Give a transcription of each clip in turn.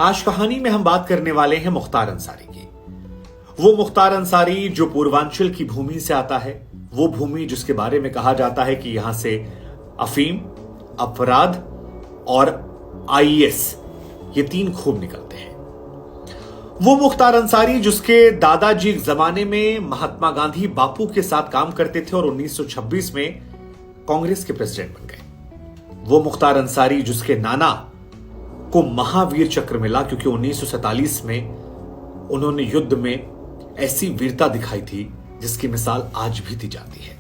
आज कहानी में हम बात करने वाले हैं मुख्तार अंसारी की। वो मुख्तार अंसारी जो पूर्वांचल की भूमि से आता है, वो भूमि जिसके बारे में कहा जाता है कि यहां से अफीम, अपराध और आईएएस ये तीन खूब निकलते हैं। वो मुख्तार अंसारी जिसके दादाजी एक जमाने में महात्मा गांधी बापू के साथ काम करते थे और 1926 में कांग्रेस के प्रेसिडेंट बन गए। वो मुख्तार अंसारी जिसके नाना को महावीर चक्र मिला क्योंकि 1947 में उन्होंने युद्ध में ऐसी वीरता दिखाई थी जिसकी मिसाल आज भी दी जाती है।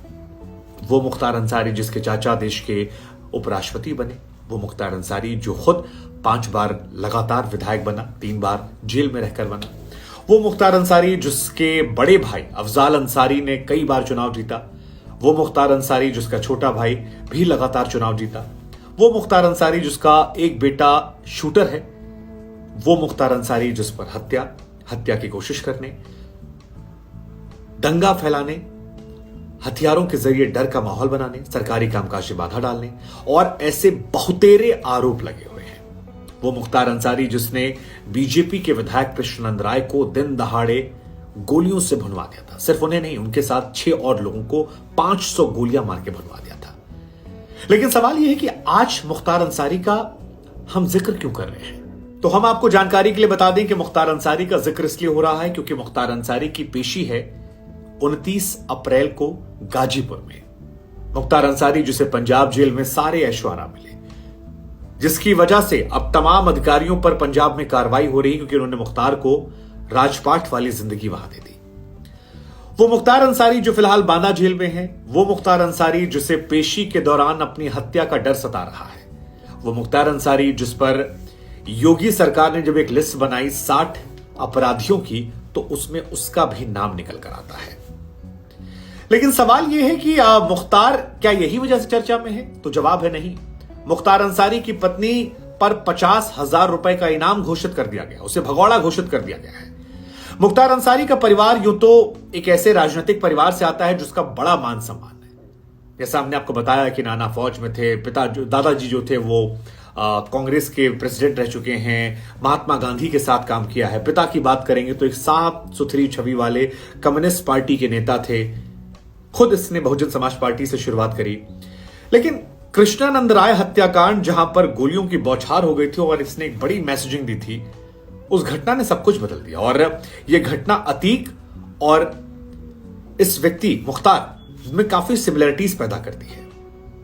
वो मुख्तार अंसारी जिसके चाचा देश के उपराष्ट्रपति बने। वो मुख्तार अंसारी जो खुद 5 बार लगातार विधायक बना, 3 बार जेल में रहकर बना। वो मुख्तार अंसारी जिसके बड़े भाई अफजाल अंसारी ने कई बार चुनाव जीता। वो मुख्तार अंसारी जिसका छोटा भाई भी लगातार चुनाव जीता। वो मुख्तार अंसारी जिसका एक बेटा शूटर है। वो मुख्तार अंसारी जिस पर हत्या की कोशिश करने, दंगा फैलाने, हथियारों के जरिए डर का माहौल बनाने, सरकारी कामकाज में बाधा डालने और ऐसे बहुतेरे आरोप लगे हुए हैं। वो मुख्तार अंसारी जिसने बीजेपी के विधायक कृष्णनंद राय को दिन दहाड़े गोलियों से भुनवा दिया था। सिर्फ उन्हें नहीं, उनके साथ 6 और लोगों को 500 गोलियां मार के भुनवा दिया था। लेकिन सवाल यह है कि आज मुख्तार अंसारी का हम जिक्र क्यों कर रहे हैं? तो हम आपको जानकारी के लिए बता दें कि मुख्तार अंसारी का जिक्र इसलिए हो रहा है क्योंकि मुख्तार अंसारी की पेशी है 29 अप्रैल को गाजीपुर में। मुख्तार अंसारी जिसे पंजाब जेल में सारे ऐशो-आराम मिले, जिसकी वजह से अब तमाम अधिकारियों पर पंजाब में कार्रवाई हो रही है क्योंकि उन्होंने मुख्तार को राजपाट वाली जिंदगी वहां दे दी। वो मुख्तार अंसारी जो फिलहाल बांदा जेल में है। वो मुख्तार अंसारी जिसे पेशी के दौरान अपनी हत्या का डर सता रहा है। वो मुख्तार अंसारी जिस पर योगी सरकार ने जब एक लिस्ट बनाई 60 अपराधियों की तो उसमें उसका भी नाम निकल कर आता है। लेकिन सवाल यह है कि मुख्तार क्या यही वजह से चर्चा में है? तो जवाब है नहीं। मुख्तार अंसारी की पत्नी पर 50,000 रुपए का इनाम घोषित कर दिया गया, उसे भगौड़ा घोषित कर दिया गया है। मुख्तार अंसारी का परिवार यूं तो एक ऐसे राजनीतिक परिवार से आता है जिसका बड़ा मान सम्मान है। जैसा हमने आपको बताया कि नाना फौज में थे, दादाजी जो थे वो कांग्रेस के प्रेसिडेंट रह चुके हैं, महात्मा गांधी के साथ काम किया है। पिता की बात करेंगे तो एक साफ सुथरी छवि वाले कम्युनिस्ट पार्टी के नेता थे। खुद इसने बहुजन समाज पार्टी से शुरुआत करी। लेकिन कृष्णानंद राय हत्याकांड जहां पर गोलियों की बौछार हो गई थी और इसने एक बड़ी मैसेजिंग दी थी, उस घटना ने सब कुछ बदल दिया। और यह घटना अतीक और इस व्यक्ति मुख्तार में काफी सिमिलरिटीज पैदा करती है।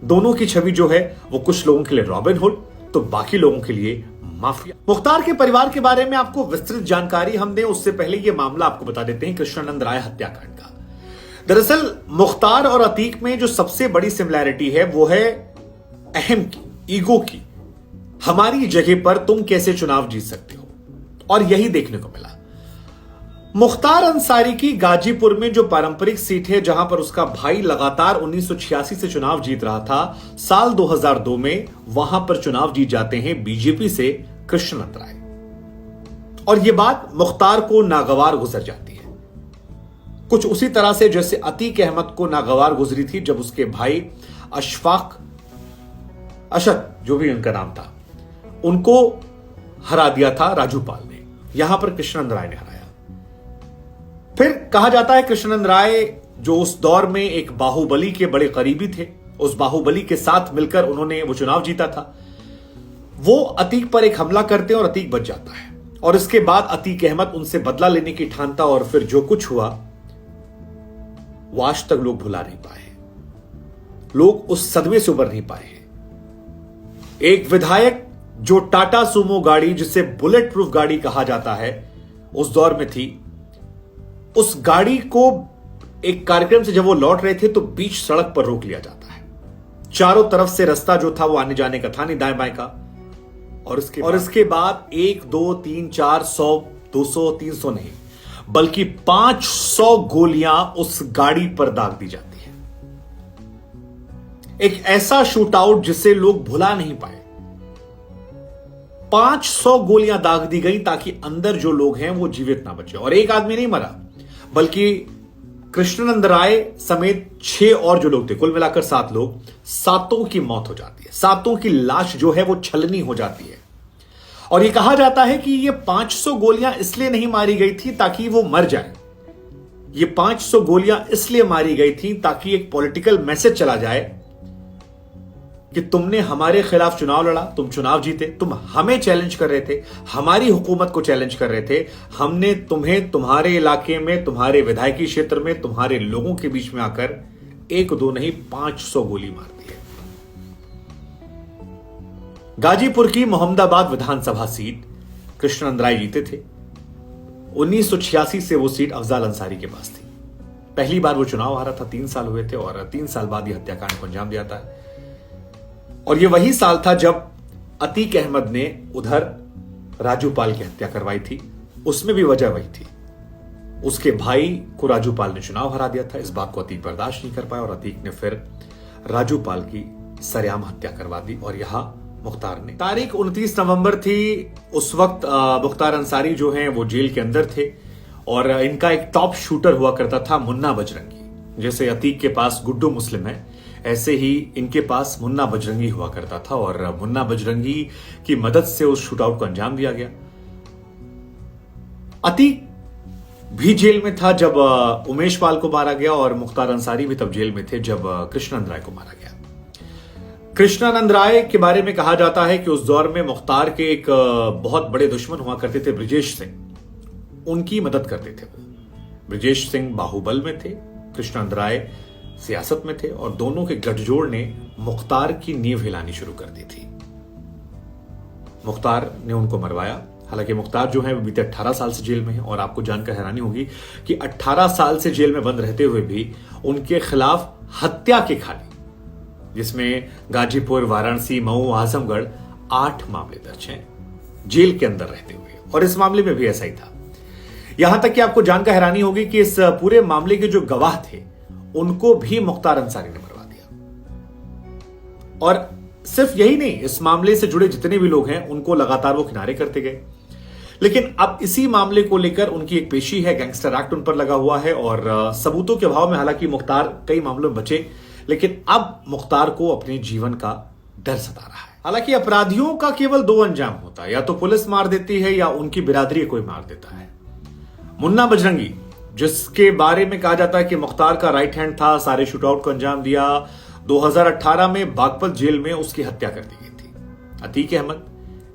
दोनों की छवि जो है वो कुछ लोगों के लिए रॉबिन हुड तो बाकी लोगों के लिए माफिया। मुख्तार के परिवार के बारे में आपको विस्तृत जानकारी हम दें उससे पहले यह मामला आपको बता देते हैं कृष्णानंद राय हत्याकांड का। दरअसल मुख्तार और अतीक में जो सबसे बड़ी सिमिलैरिटी है वो है अहम की, ईगो की। हमारी जगह पर तुम कैसे चुनाव जीत सकते हो, और यही देखने को मिला। मुख्तार अंसारी की गाजीपुर में जो पारंपरिक सीट है जहां पर उसका भाई लगातार 1986 से चुनाव जीत रहा था, साल 2002 में वहां पर चुनाव जीत जाते हैं बीजेपी से कृष्णनंद राय। और यह बात मुख्तार को नागवार गुजर जाती है, कुछ उसी तरह से जैसे अतीक अहमद को नागवार गुजरी थी जब उसके भाई अशद जो भी उनका नाम था, उनको हरा दिया था राजू पाल ने। यहां पर कृष्णानंद राय ने हराया। फिर कहा जाता है कृष्णानंद राय जो उस दौर में एक बाहुबली के बड़े करीबी थे, उस बाहुबली के साथ मिलकर उन्होंने वो चुनाव जीता था। वो अतीक पर एक हमला करते हैं और अतीक बच जाता है। और इसके बाद अतीक अहमद उनसे बदला लेने की ठानता और फिर जो कुछ हुआ वो आज तक लोग भुला नहीं पाए। लोग उस सदमे से उबर नहीं पाए हैं। एक विधायक जो टाटा सुमो गाड़ी, जिसे बुलेट प्रूफ गाड़ी कहा जाता है, उस दौर में थी, उस गाड़ी को एक कार्यक्रम से जब वो लौट रहे थे तो बीच सड़क पर रोक लिया जाता है। चारों तरफ से रास्ता जो था वो आने जाने का था नहीं, दाएं बाएं का। और इसके बाद 1 2 3 4 100 200 300 नहीं बल्कि 500 गोलियां उस गाड़ी पर दाग दी जाती है। एक ऐसा शूट आउट जिसे लोग भुला नहीं पाए। 500 गोलियां दाग दी गई ताकि अंदर जो लोग हैं वो जीवित ना बचे। और एक आदमी नहीं मरा बल्कि कृष्णानंद राय समेत 6 और जो लोग थे, कुल मिलाकर 7 लोग, 7 की मौत हो जाती है। 7 की लाश जो है वो छलनी हो जाती है। और ये कहा जाता है कि ये 500 गोलियां इसलिए नहीं मारी गई थी ताकि वो मर जाए। ये 500 गोलियां इसलिए मारी गई थी ताकि एक पॉलिटिकल मैसेज चला जाए कि तुमने हमारे खिलाफ चुनाव लड़ा, तुम चुनाव जीते, तुम हमें चैलेंज कर रहे थे, हमारी हुकूमत को चैलेंज कर रहे थे, हमने तुम्हें तुम्हारे इलाके में, तुम्हारे विधायकी क्षेत्र में, तुम्हारे लोगों के बीच में आकर 1-2 नहीं 500 गोली मार दी है। गाजीपुर की मोहम्मदाबाद विधानसभा सीट कृष्णनंद राय जीते थे। 1986 से वो सीट अफजाल अंसारी के पास थी। पहली बार वो चुनाव हारा था, 3 साल हुए थे और 3 साल बाद ये हत्याकांड को अंजाम दिया था। और ये वही साल था जब अतीक अहमद ने उधर राजू पाल की हत्या करवाई थी। उसमें भी वजह वही थी, उसके भाई को राजू पाल ने चुनाव हरा दिया था। इस बात को अतीक बर्दाश्त नहीं कर पाया और अतीक ने फिर राजू पाल की सरेआम हत्या करवा दी। और यहां मुख्तार ने, तारीख 29 नवंबर थी, उस वक्त मुख्तार अंसारी जो हैं वो जेल के अंदर थे और इनका एक टॉप शूटर हुआ करता था मुन्ना बजरंगी। जैसे अतीक के पास गुड्डू मुस्लिम है, ऐसे ही इनके पास मुन्ना बजरंगी हुआ करता था और मुन्ना बजरंगी की मदद से उस शूटआउट को अंजाम दिया गया। अतीक भी जेल में था जब उमेश पाल को मारा गया और मुख्तार अंसारी भी तब जेल में थे जब कृष्णानंद राय को मारा गया। कृष्णानंद राय के बारे में कहा जाता है कि उस दौर में मुख्तार के एक बहुत बड़े दुश्मन हुआ करते थे ब्रिजेश सिंह, उनकी मदद करते थे। ब्रिजेश सिंह बाहुबल में थे, कृष्णानंद राय सियासत में थे और दोनों के गठजोड़ ने मुख्तार की नींव हिलानी शुरू कर दी थी। मुख्तार ने उनको मरवाया। हालांकि मुख्तार जो है वो बीते 18 साल से जेल में है और आपको जानकर हैरानी होगी कि 18 साल से जेल में बंद रहते हुए भी उनके खिलाफ हत्या के खाली, जिसमें गाजीपुर, वाराणसी, मऊ, आजमगढ़ 8 मामले दर्ज हैं जेल के अंदर रहते हुए। और इस मामले में भी ऐसा ही था। यहां तक कि आपको जानकर हैरानी होगी कि इस पूरे मामले के जो गवाह थे उनको भी मुख्तार अंसारी ने मरवा दिया। और सिर्फ यही नहीं, इस मामले से जुड़े जितने भी लोग हैं उनको लगातार वो किनारे करते गए। लेकिन अब इसी मामले को लेकर उनकी एक पेशी है, गैंगस्टर एक्ट उन पर लगा हुआ है और सबूतों के अभाव में हालांकि मुख्तार कई मामलों में बचे, लेकिन अब मुख्तार को अपने जीवन का डर सता रहा है। हालांकि अपराधियों का केवल 2 अंजाम होता है, या तो पुलिस मार देती है या उनकी बिरादरी कोई मार देता है। मुन्ना बजरंगी, जिसके बारे में कहा जाता है कि मुख्तार का राइट हैंड था, सारे शूटआउट को अंजाम दिया, 2018 में बागपत जेल में उसकी हत्या कर दी गई थी। अतीक अहमद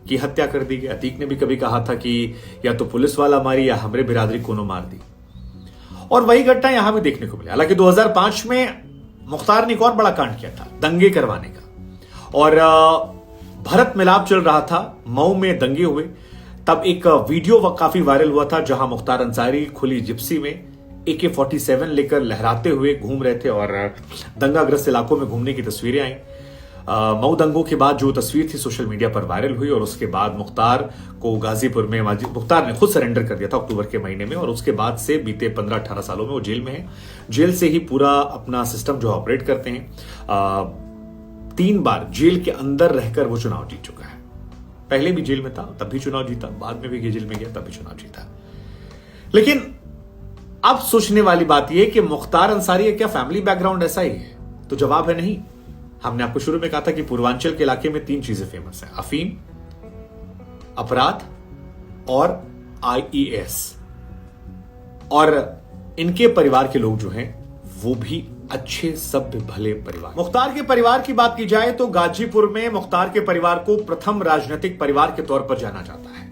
की हत्या कर दी गई। अतीक ने भी कभी कहा था कि या तो पुलिस वाला मारी या हमरे बिरादरी कोनो मार दी। और वही घटना यहां भी देखने को मिली। हालांकि 2005 में मुख्तार ने एक और बड़ा कांड किया था, दंगे करवाने का। और भरत मिलाप चल रहा था, मऊ में दंगे हुए, तब एक वीडियो काफी वायरल हुआ था जहां मुख्तार अंसारी खुली जिप्सी में AK-47 लेकर लहराते हुए घूम रहे थे और दंगाग्रस्त इलाकों में घूमने की तस्वीरें आई। मऊ दंगों के बाद जो तस्वीर थी सोशल मीडिया पर वायरल हुई और उसके बाद मुख्तार को गाजीपुर में मुख्तार ने खुद सरेंडर कर दिया था अक्टूबर के महीने में। और उसके बाद से बीते 15-18 सालों में वो जेल में है। जेल से ही पूरा अपना सिस्टम जो ऑपरेट करते हैं। 3 बार जेल के अंदर रहकर वो चुनाव जीत चुका है। पहले भी जेल में था तब भी चुनाव जीता, बाद में भी जेल में गया तब भी चुनाव जीता। लेकिन अब सोचने वाली बात यह कि मुख्तार अंसारी क्या फैमिली बैकग्राउंड ऐसा ही है? तो जवाब है नहीं। हमने आपको शुरू में कहा था कि पूर्वांचल के इलाके में 3 चीजें फेमस हैं, अफीम, अपराध और IAS। और इनके परिवार के लोग जो हैं वो भी अच्छे सभ्य भले परिवार। मुख्तार के परिवार की बात की जाए तो गाजीपुर में मुख्तार के परिवार को प्रथम राजनीतिक परिवार के तौर पर जाना जाता है।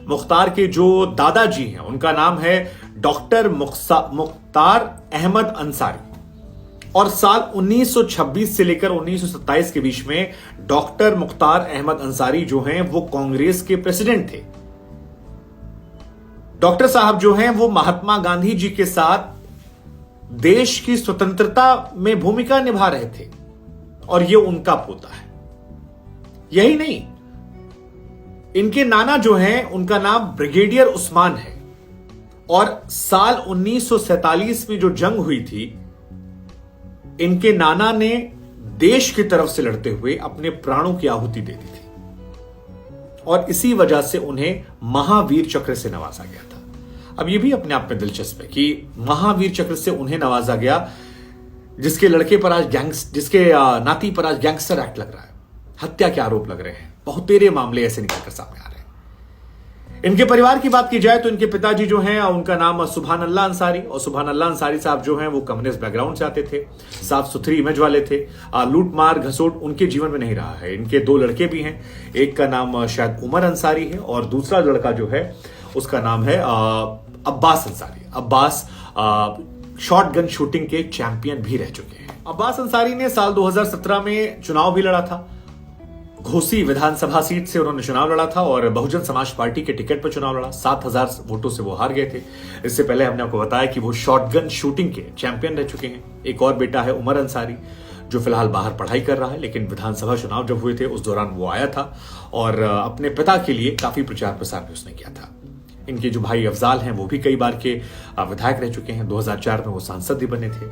मुख्तार के जो दादाजी हैं उनका नाम है डॉक्टर मुख्तार अहमद अंसारी और साल 1926 से लेकर 1927 के बीच में डॉक्टर मुख्तार अहमद अंसारी जो हैं वो कांग्रेस के प्रेसिडेंट थे। डॉक्टर साहब जो हैं वो महात्मा गांधी जी के साथ देश की स्वतंत्रता में भूमिका निभा रहे थे और ये उनका पोता है। यही नहीं, इनके नाना जो हैं उनका नाम ब्रिगेडियर उस्मान है और साल 1947 में जो जंग हुई थी इनके नाना ने देश की तरफ से लड़ते हुए अपने प्राणों की आहुति दे दी थी और इसी वजह से उन्हें महावीर चक्र से नवाजा गया था। अब यह भी अपने आप में दिलचस्प है कि महावीर चक्र से उन्हें नवाजा गया जिसके नाती पर आज गैंगस्टर एक्ट लग रहा है, हत्या के आरोप लग रहे हैं, बहुतेरे मामले ऐसे निकलकर सामने आ रहे हैं। इनके परिवार की बात की जाए तो इनके पिताजी जो हैं उनका नाम सुभान अल्लाह अंसारी, और सुभान अल्लाह अंसारी साहब जो हैं वो कम्युनिस्ट बैकग्राउंड से आते थे, साफ सुथरी इमेज वाले थे। लूट मार घसोट उनके जीवन में नहीं रहा है। इनके 2 लड़के भी हैं, एक का नाम शायद उमर अंसारी है और दूसरा लड़का जो है उसका नाम है Abbas Ansari. Abbas short gun shooting के चैंपियन भी रह चुके हैं। अब्बास अंसारी ने साल 2017 में चुनाव भी लड़ा था। घोसी विधानसभा सीट से उन्होंने चुनाव लड़ा था और बहुजन समाज पार्टी के टिकट पर चुनाव लड़ा। 7000 वोटों से वो हार गए थे। इससे पहले हमने आपको बताया कि वो शॉटगन शूटिंग के चैंपियन रह चुके हैं। एक और बेटा है उमर अंसारी, जो फिलहाल बाहर पढ़ाई कर रहा है, लेकिन विधानसभा चुनाव जब हुए थे उस दौरान वो आया था और अपने पिता के लिए काफी प्रचार प्रसार भी उसने किया था। इनके जो भाई अफजाल हैं वो भी कई बार के विधायक रह चुके हैं। 2004 में वो सांसद भी बने थे।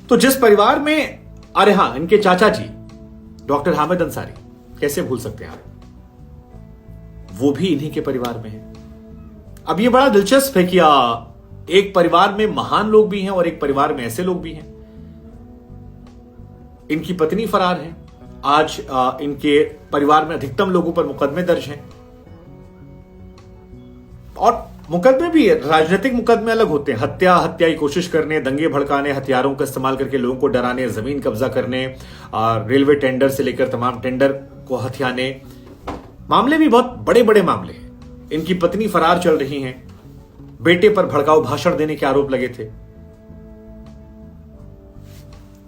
तो जिस परिवार में, अरे हाँ, इनके चाचा जी डॉक्टर हामिद अंसारी, कैसे भूल सकते हैं आप, वो भी इन्हीं के परिवार में है। अब ये बड़ा दिलचस्प है कि एक परिवार में महान लोग भी हैं और एक परिवार में ऐसे लोग भी हैं। इनकी पत्नी फरार है। आज इनके परिवार में अधिकतम लोगों पर मुकदमे दर्ज हैं और मुकदमे भी राजनीतिक मुकदमे अलग होते हैं। हत्या की कोशिश करने, दंगे भड़काने, हथियारों का इस्तेमाल करके लोगों को डराने, जमीन कब्जा करने, रेलवे टेंडर से लेकर तमाम टेंडर को हथियाने, मामले भी बहुत बड़े बड़े मामले हैं। इनकी पत्नी फरार चल रही हैं। बेटे पर भड़काऊ भाषण देने के आरोप लगे थे।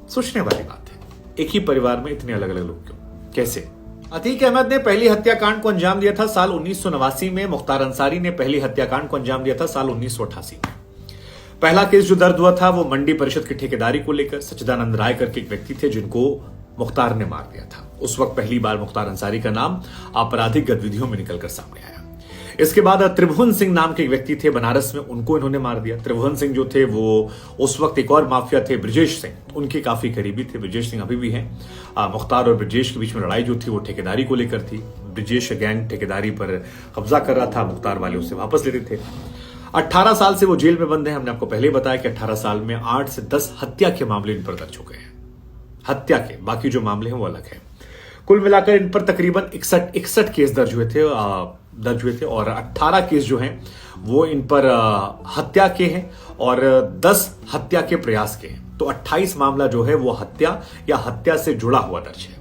सोचने वाली बात है, एक ही परिवार में इतने अलग अलग लोग क्यों, कैसे? अतीक अहमद ने पहली हत्याकांड को अंजाम दिया था साल 1989 में। मुख्तार अंसारी ने पहली हत्याकांड को अंजाम दिया था साल 1988 में। पहला केस जो दर्ज हुआ था वो मंडी परिषद की ठेकेदारी को लेकर सच्चिदानंद राय करके एक व्यक्ति थे जिनको मुख्तार ने मार दिया था। उस वक्त पहली बार मुख्तार अंसारी का नाम आपराधिक गतिविधियों में निकलकर सामने आया। इसके बाद त्रिभुवन सिंह नाम के एक व्यक्ति थे बनारस में, उनको इन्होंने मार दिया। त्रिभुवन सिंह जो थे वो उस वक्त एक और माफिया थे ब्रिजेश सिंह, उनके काफी करीबी थे। ब्रिजेश सिंह अभी भी हैं। मुख्तार और ब्रिजेश के बीच में लड़ाई जो थी वो ठेकेदारी को लेकर थी। ब्रिजेश गैंग ठेकेदारी पर कब्जा कर रहा था, मुख्तार वाले उससे वापस लेते थे। 18 साल से वो जेल में बंद है। हमने आपको पहले बताया कि 18 साल में 8 से 10 हत्या के मामले इन पर दर्ज हो गए हैं। हत्या के बाकी जो मामले हैं वो अलग है। कुल मिलाकर इन पर तकरीबन 61 केस दर्ज हुए थे और 18 केस जो हैं वो इन पर हत्या के हैं और 10 हत्या के प्रयास के हैं। तो 28 मामला जो है वो हत्या या हत्या से जुड़ा हुआ दर्ज है।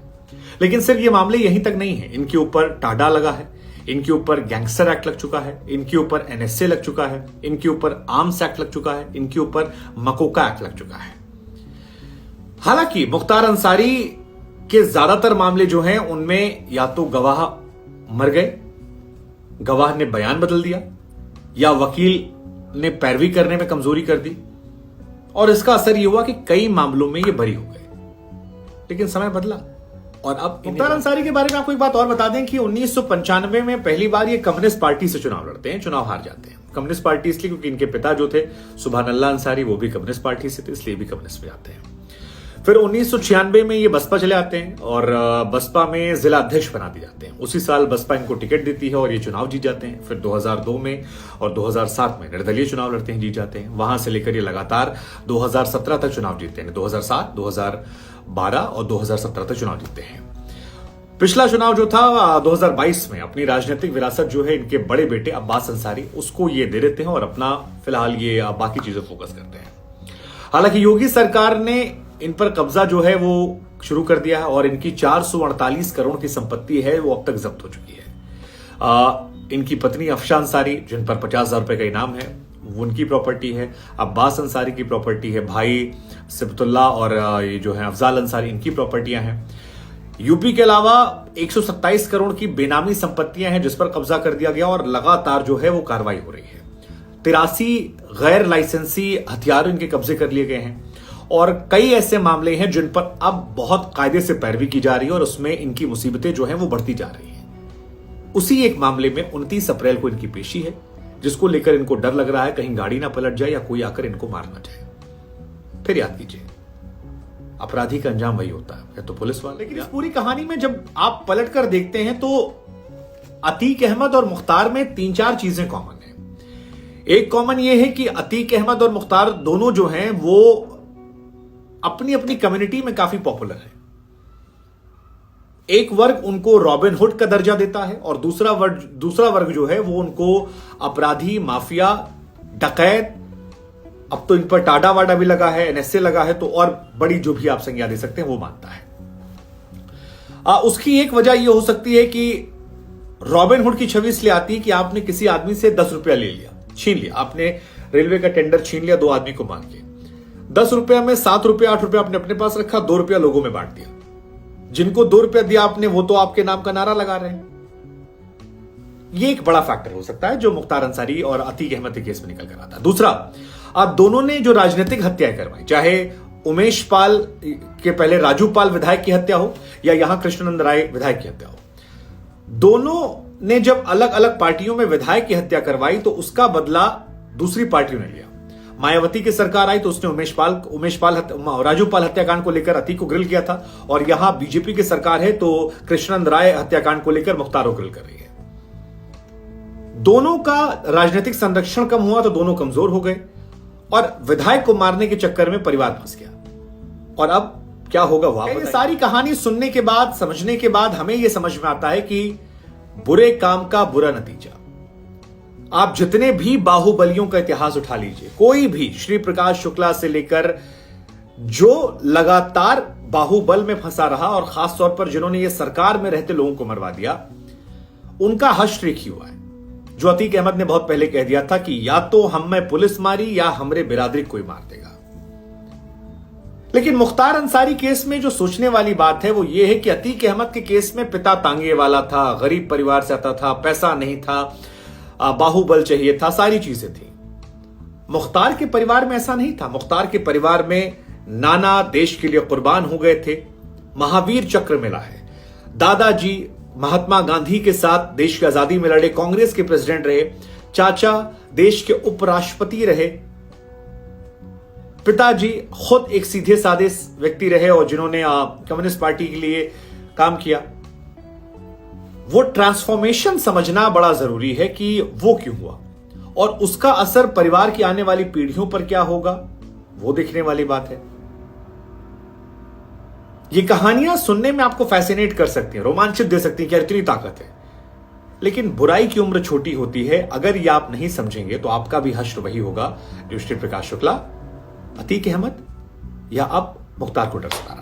लेकिन सिर्फ ये मामले यहीं तक नहीं है। इनके ऊपर टाडा लगा है, इनके ऊपर गैंगस्टर एक्ट लग चुका है, इनके ऊपर NSA लग चुका है, इनके ऊपर आर्म्स एक्ट लग चुका है, इनके ऊपर मकोका एक्ट लग चुका है। हालांकि मुख्तार अंसारी के ज्यादातर मामले जो हैं उनमें या तो गवाह मर गए, गवाह ने बयान बदल दिया, या वकील ने पैरवी करने में कमजोरी कर दी और इसका असर यह हुआ कि कई मामलों में ये बरी हो गए। लेकिन समय बदला और अब मुख्तार अंसारी के बारे में आपको एक बात और बता दें कि 1995 में पहली बार ये कम्युनिस्ट पार्टी से चुनाव लड़ते हैं, चुनाव हार जाते हैं। कम्युनिस्ट पार्टी इसलिए क्योंकि इनके पिता जो थे सुभान अल्लाह अंसारी वो भी कम्युनिस्ट पार्टी से थे, इसलिए भी कम्युनिस्ट में आते हैं। फिर 1996 में ये बसपा चले आते हैं और बसपा में जिला अध्यक्ष बना दिए जाते हैं। उसी साल बसपा इनको टिकट देती है और ये चुनाव जीत जाते हैं। फिर 2002 में और 2007 में निर्दलीय चुनाव लड़ते हैं, जीत जाते हैं। वहां से लेकर ये लगातार 2017 तक चुनाव जीतते हैं। 2007, 2012 और 2017 तक चुनाव जीतते हैं। पिछला चुनाव जो था 2022 में अपनी राजनीतिक विरासत जो है इनके बड़े बेटे अब्बास अंसारी, उसको ये दे देते हैं और अपना फिलहाल ये बाकी चीजें फोकस करते हैं। हालांकि योगी सरकार ने इन पर कब्जा जो है वो शुरू कर दिया है और इनकी 448 करोड़ की संपत्ति है वो अब तक जब्त हो चुकी है। इनकी पत्नी अफशा अंसारी जिन पर 50,000 रुपए का इनाम है वो उनकी प्रॉपर्टी है। अब्बास अंसारी की प्रॉपर्टी है। भाई सिबतुल्ला और ये जो है अफजाल अंसारी, इनकी प्रॉपर्टियां हैं। यूपी के अलावा 127 करोड़ की बेनामी संपत्तियां हैं जिस पर कब्जा कर दिया गया और लगातार जो है वो कार्रवाई हो रही है। 83 गैर लाइसेंसी हथियार इनके कब्जे कर लिए गए हैं और कई ऐसे मामले हैं जिन पर अब बहुत कायदे से पैरवी की जा रही है और उसमें इनकी मुसीबतें जो हैं वो बढ़ती जा रही हैं। उसी एक मामले में 29 अप्रैल को इनकी पेशी है जिसको लेकर इनको डर लग रहा है कहीं गाड़ी ना पलट जाए या कोई आकर इनको मार ना जाए। फिर याद कीजिए, अपराधी का अंजाम वही होता है, या तो पुलिस वाले। लेकिन इस पूरी कहानी में जब आप पलट कर देखते हैं तो अतीक अहमद और मुख्तार में 3-4 चीजें कॉमन है। एक कॉमन यह है कि अतीक अहमद और मुख्तार दोनों जो हैं वो अपनी अपनी कम्युनिटी में काफी पॉपुलर है। एक वर्ग उनको रॉबिन हुड का दर्जा देता है और दूसरा वर्ग जो है वो उनको अपराधी, माफिया, डकैत, अब तो इन पर टाडा वाडा भी लगा है, एनएसए लगा है, तो और बड़ी जो भी आप संज्ञा दे सकते हैं वो मानता है। उसकी एक वजह यह हो सकती है कि रॉबिन हुड की छवि इसलिए आती है कि आपने किसी आदमी से 10 रुपया ले लिया, छीन लिया, आपने रेलवे का टेंडर छीन लिया 2 आदमी को मांग के, 10 रुपया में 7 रुपया 8 रुपया आपने अपने पास रखा, 2 रुपया लोगों में बांट दिया। जिनको 2 रुपया दिया आपने वो तो आपके नाम का नारा लगा रहे हैं। ये एक बड़ा फैक्टर हो सकता है जो मुख्तार अंसारी और अतीक अहमद के केस में निकल कर आता है। दूसरा, आप दोनों ने जो राजनीतिक हत्याएं करवाई, चाहे उमेश पाल के पहले राजू पाल विधायक की हत्या हो या यहां कृष्णानंद राय विधायक की हत्या हो, दोनों ने जब अलग अलग पार्टियों में विधायक की हत्या करवाई तो उसका बदला दूसरी पार्टियों ने लिया। मायावती की सरकार आई तो उसने राजू पाल हत्याकांड को लेकर अतीक को ग्रिल किया था, और यहां बीजेपी की सरकार है तो कृष्णानंद राय हत्याकांड को लेकर मुख्तार को ग्रिल कर रही है। दोनों का राजनीतिक संरक्षण कम हुआ तो दोनों कमजोर हो गए और विधायक को मारने के चक्कर में परिवार फंस गया। और अब क्या होगा वहां? ये सारी कहानी सुनने के बाद, समझने के बाद हमें यह समझ में आता है कि बुरे काम का बुरा नतीजा। आप जितने भी बाहुबलियों का इतिहास उठा लीजिए, कोई भी, श्री प्रकाश शुक्ला से लेकर जो लगातार बाहुबल में फंसा रहा और खासतौर पर जिन्होंने ये सरकार में रहते लोगों को मरवा दिया, उनका हश्र एक ही हुआ है जो अतीक अहमद ने बहुत पहले कह दिया था कि या तो हम में पुलिस मारी या हमरे बिरादरी कोई मार देगा। लेकिन मुख्तार अंसारी केस में जो सोचने वाली बात है वो ये है कि अतीक अहमद के केस में पिता तांगे वाला था, गरीब परिवार से आता था, पैसा नहीं था, बाहुबल चाहिए था, सारी चीजें थी। मुख्तार के परिवार में ऐसा नहीं था। मुख्तार के परिवार में नाना देश के लिए कुर्बान हो गए थे, महावीर चक्र मिला है, दादाजी महात्मा गांधी के साथ देश की आजादी में लड़े, कांग्रेस के प्रेसिडेंट रहे, चाचा देश के उपराष्ट्रपति रहे, पिताजी खुद एक सीधे साधे व्यक्ति रहे और जिन्होंने कम्युनिस्ट पार्टी के लिए काम किया। वो ट्रांसफॉर्मेशन समझना बड़ा जरूरी है कि वो क्यों हुआ और उसका असर परिवार की आने वाली पीढ़ियों पर क्या होगा, वो देखने वाली बात है। ये कहानियां सुनने में आपको फैसिनेट कर सकती हैं, रोमांचित दे सकती हैं कि इतनी ताकत है, लेकिन बुराई की उम्र छोटी होती है। अगर ये आप नहीं समझेंगे तो आपका भी हश्र वही होगा जो श्री प्रकाश शुक्ला, अतीक अहमद या अब मुख्तार को डर सता रहा है।